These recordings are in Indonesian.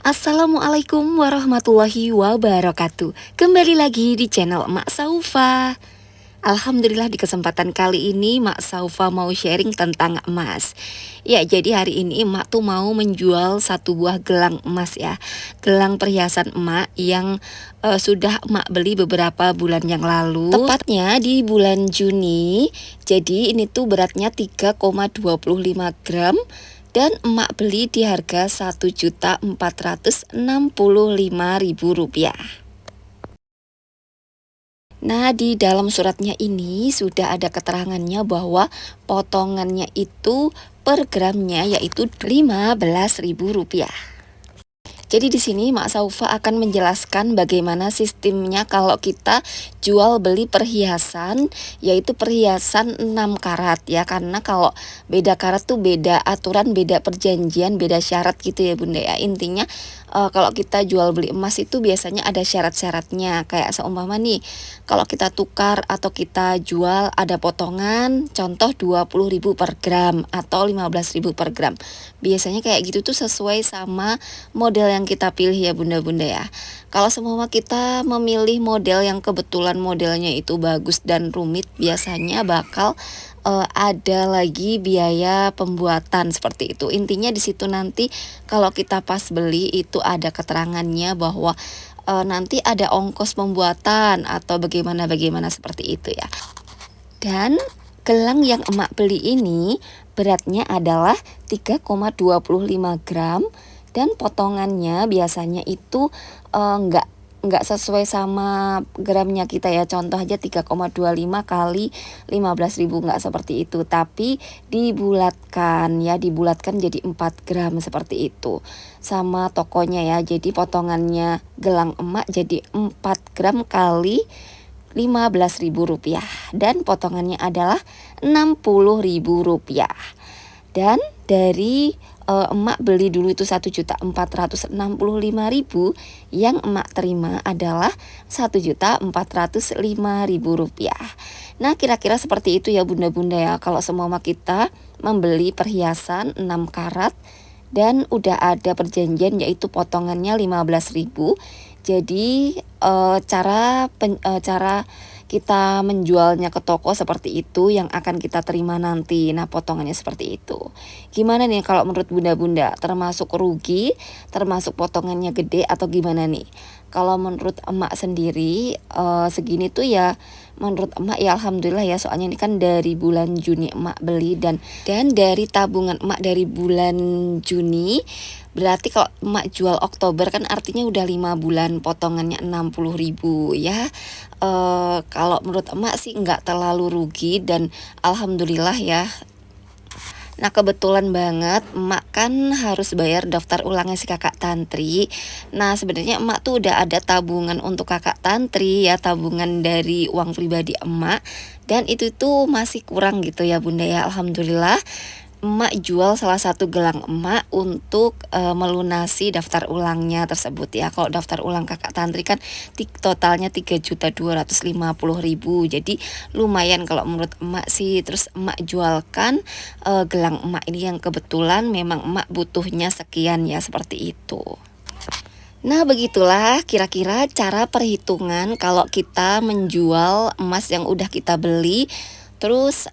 Assalamualaikum warahmatullahi wabarakatuh. Kembali lagi di channel Mak Saufa. Alhamdulillah di kesempatan kali ini Mak Saufa mau sharing tentang emas. Ya, jadi hari ini Mak tuh mau menjual satu buah gelang emas ya. Gelang perhiasan emak yang sudah Mak beli beberapa bulan yang lalu. Tepatnya di bulan Juni. Jadi ini tuh beratnya 3,25 gram. Dan emak beli di harga Rp1.465.000. Nah, di dalam suratnya ini sudah ada keterangannya bahwa potongannya itu per gramnya yaitu Rp15.000. Jadi di sini Mak Saufa akan menjelaskan bagaimana sistemnya kalau kita jual beli perhiasan, yaitu perhiasan 6 karat ya. Karena kalau beda karat tuh beda aturan, beda perjanjian, beda syarat gitu ya Bunda ya. Intinya kalau kita jual beli emas itu biasanya ada syarat-syaratnya. Kayak seumpama nih, kalau kita tukar atau kita jual ada potongan, contoh 20.000 per gram atau 15.000 per gram. Biasanya kayak gitu tuh sesuai sama model yang kita pilih ya bunda-bunda ya. Kalau semua kita memilih model yang kebetulan modelnya itu bagus dan rumit, biasanya bakal ada lagi biaya pembuatan seperti itu. Intinya di situ nanti kalau kita pas beli itu ada keterangannya bahwa nanti ada ongkos pembuatan atau bagaimana seperti itu ya. Dan gelang yang emak beli ini beratnya adalah 3,25 gram dan potongannya biasanya itu enggak sesuai sama gramnya kita ya. Contoh aja 3,25 kali 15.000, enggak seperti itu, tapi dibulatkan ya, dibulatkan jadi 4 gram seperti itu sama tokonya ya. Jadi potongannya gelang emak jadi 4 gram kali Rp15.000 dan potongannya adalah Rp60.000. Dan dari emak beli dulu itu Rp1.465.000, yang emak terima adalah Rp1.405.000. Nah, kira-kira seperti itu ya bunda-bunda ya. Kalau semua kita membeli perhiasan 6 karat dan udah ada perjanjian yaitu potongannya 15.000. Jadi cara kita menjualnya ke toko seperti itu yang akan kita terima nanti. Nah, potongannya seperti itu. Gimana nih kalau menurut bunda-bunda? Termasuk rugi, termasuk potongannya gede atau gimana nih? Kalau menurut emak sendiri segini tuh ya menurut emak ya alhamdulillah ya, soalnya ini kan dari bulan Juni emak beli dan dari tabungan emak dari bulan Juni. Berarti kalau emak jual Oktober kan artinya udah 5 bulan, potongannya 60.000 ya. Kalau menurut emak sih nggak terlalu rugi dan alhamdulillah ya. Nah, kebetulan banget emak kan harus bayar daftar ulangnya si kakak tantri. Nah, sebenarnya emak tuh udah ada tabungan untuk kakak tantri ya, tabungan dari uang pribadi emak, dan itu tuh masih kurang gitu ya bunda ya. Alhamdulillah emak jual salah satu gelang emak untuk melunasi daftar ulangnya tersebut ya. Kalau daftar ulang kakak tantri kan totalnya 3.250.000. Jadi lumayan kalau menurut emak sih. Terus emak jualkan gelang emak ini yang kebetulan memang emak butuhnya sekian ya, seperti itu. Nah, begitulah kira-kira cara perhitungan kalau kita menjual emas yang udah kita beli. Terus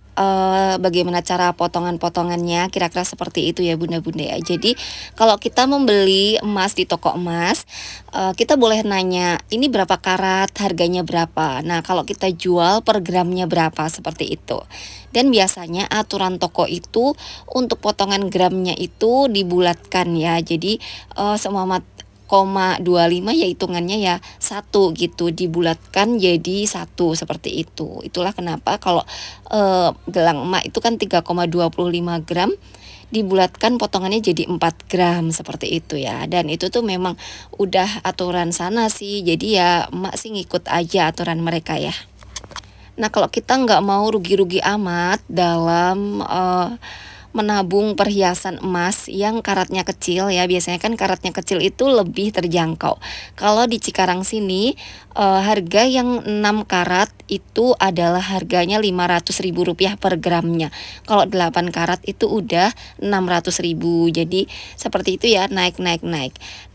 bagaimana cara potongan-potongannya, kira-kira seperti itu ya bunda-bunda ya. Jadi kalau kita membeli emas di toko emas, kita boleh nanya ini berapa karat, harganya berapa. Nah, kalau kita jual per gramnya berapa, seperti itu. Dan biasanya aturan toko itu untuk potongan gramnya itu dibulatkan ya. Jadi semua 0,25 ya hitungannya ya 1 gitu, dibulatkan jadi 1 seperti itu. Itulah kenapa kalau gelang emak itu kan 3,25 gram, dibulatkan potongannya jadi 4 gram seperti itu ya. Dan itu tuh memang udah aturan sana sih, jadi ya emak sih ngikut aja aturan mereka ya. Nah, kalau kita nggak mau rugi-rugi amat dalam menabung perhiasan emas yang karatnya kecil ya, biasanya kan karatnya kecil itu lebih terjangkau. Kalau di Cikarang sini harga yang 6 karat itu adalah harganya Rp500.000 per gramnya. Kalau 8 karat itu udah Rp600.000. Jadi seperti itu ya, naik.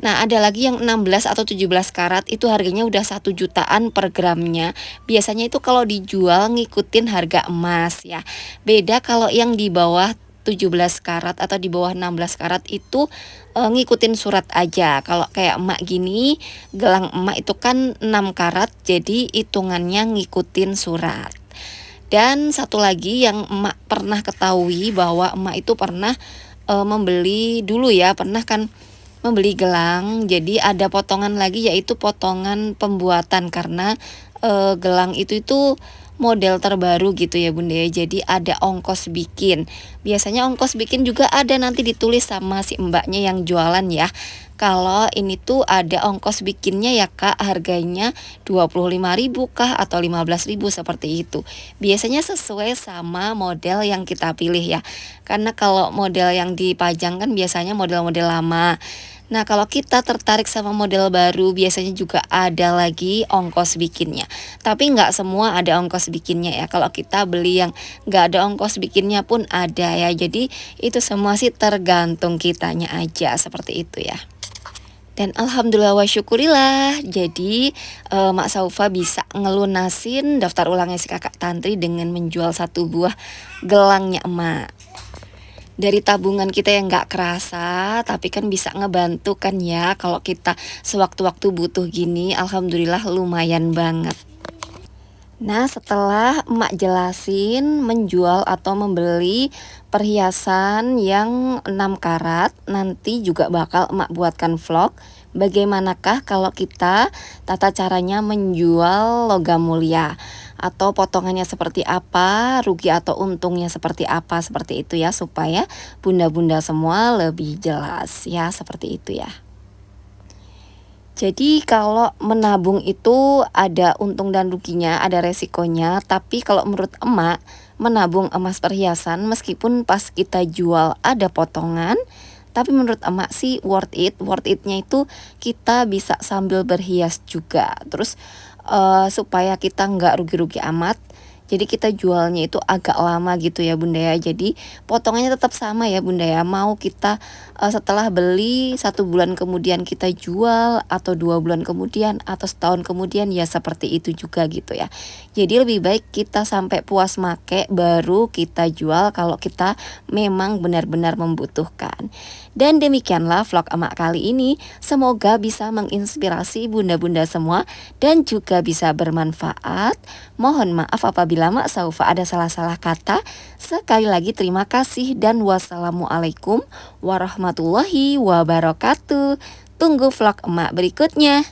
Nah, ada lagi yang 16 atau 17 karat itu harganya udah 1 jutaan per gramnya. Biasanya itu kalau dijual ngikutin harga emas ya. Beda kalau yang di bawah 17 karat atau di bawah 16 karat itu ngikutin surat aja. Kalau kayak emak gini, gelang emak itu kan 6 karat, jadi hitungannya ngikutin surat. Dan satu lagi yang emak pernah ketahui bahwa emak itu pernah membeli dulu ya, pernah kan membeli gelang, jadi ada potongan lagi yaitu potongan pembuatan karena gelang itu model terbaru gitu ya Bunda ya. Jadi ada ongkos bikin. Biasanya ongkos bikin juga ada nanti ditulis sama si mbaknya yang jualan ya. Kalau ini tuh ada ongkos bikinnya ya Kak, harganya 25.000 kah atau 15.000 seperti itu. Biasanya sesuai sama model yang kita pilih ya. Karena kalau model yang dipajang kan biasanya model-model lama. Nah, kalau kita tertarik sama model baru, biasanya juga ada lagi ongkos bikinnya. Tapi nggak semua ada ongkos bikinnya ya. Kalau kita beli yang nggak ada ongkos bikinnya pun ada ya. Jadi itu semua sih tergantung kitanya aja, seperti itu ya. Dan alhamdulillah wa syukurillah, jadi Mak Saufa bisa ngelunasin daftar ulangnya si kakak Tantri dengan menjual 1 buah gelangnya emak. Dari tabungan kita yang nggak kerasa, tapi kan bisa ngebantu kan ya kalau kita sewaktu-waktu butuh gini. Alhamdulillah lumayan banget. Nah, setelah emak jelasin menjual atau membeli perhiasan yang 6 karat, nanti juga bakal emak buatkan vlog bagaimanakah kalau kita tata caranya menjual logam mulia, atau potongannya seperti apa, rugi atau untungnya seperti apa, seperti itu ya, supaya bunda-bunda semua lebih jelas ya, seperti itu ya. Jadi kalau menabung itu ada untung dan ruginya, ada resikonya. Tapi kalau menurut emak, menabung emas perhiasan meskipun pas kita jual ada potongan, tapi menurut emak sih worth it. Worth itnya itu kita bisa sambil berhias juga. Terus supaya kita nggak rugi-rugi amat, jadi kita jualnya itu agak lama gitu ya Bunda ya. Jadi potongannya tetap sama ya Bunda ya. Mau kita setelah beli 1 bulan kemudian kita jual, atau 2 bulan kemudian, atau setahun kemudian, ya seperti itu juga gitu ya. Jadi lebih baik kita sampai puas make baru kita jual kalau kita memang benar-benar membutuhkan. Dan demikianlah vlog emak kali ini. Semoga bisa menginspirasi bunda-bunda semua dan juga bisa bermanfaat. Mohon maaf apabila Mak Saufa ada salah-salah kata. Sekali lagi terima kasih dan wassalamualaikum warahmatullahi wabarakatuh. Tunggu vlog emak berikutnya.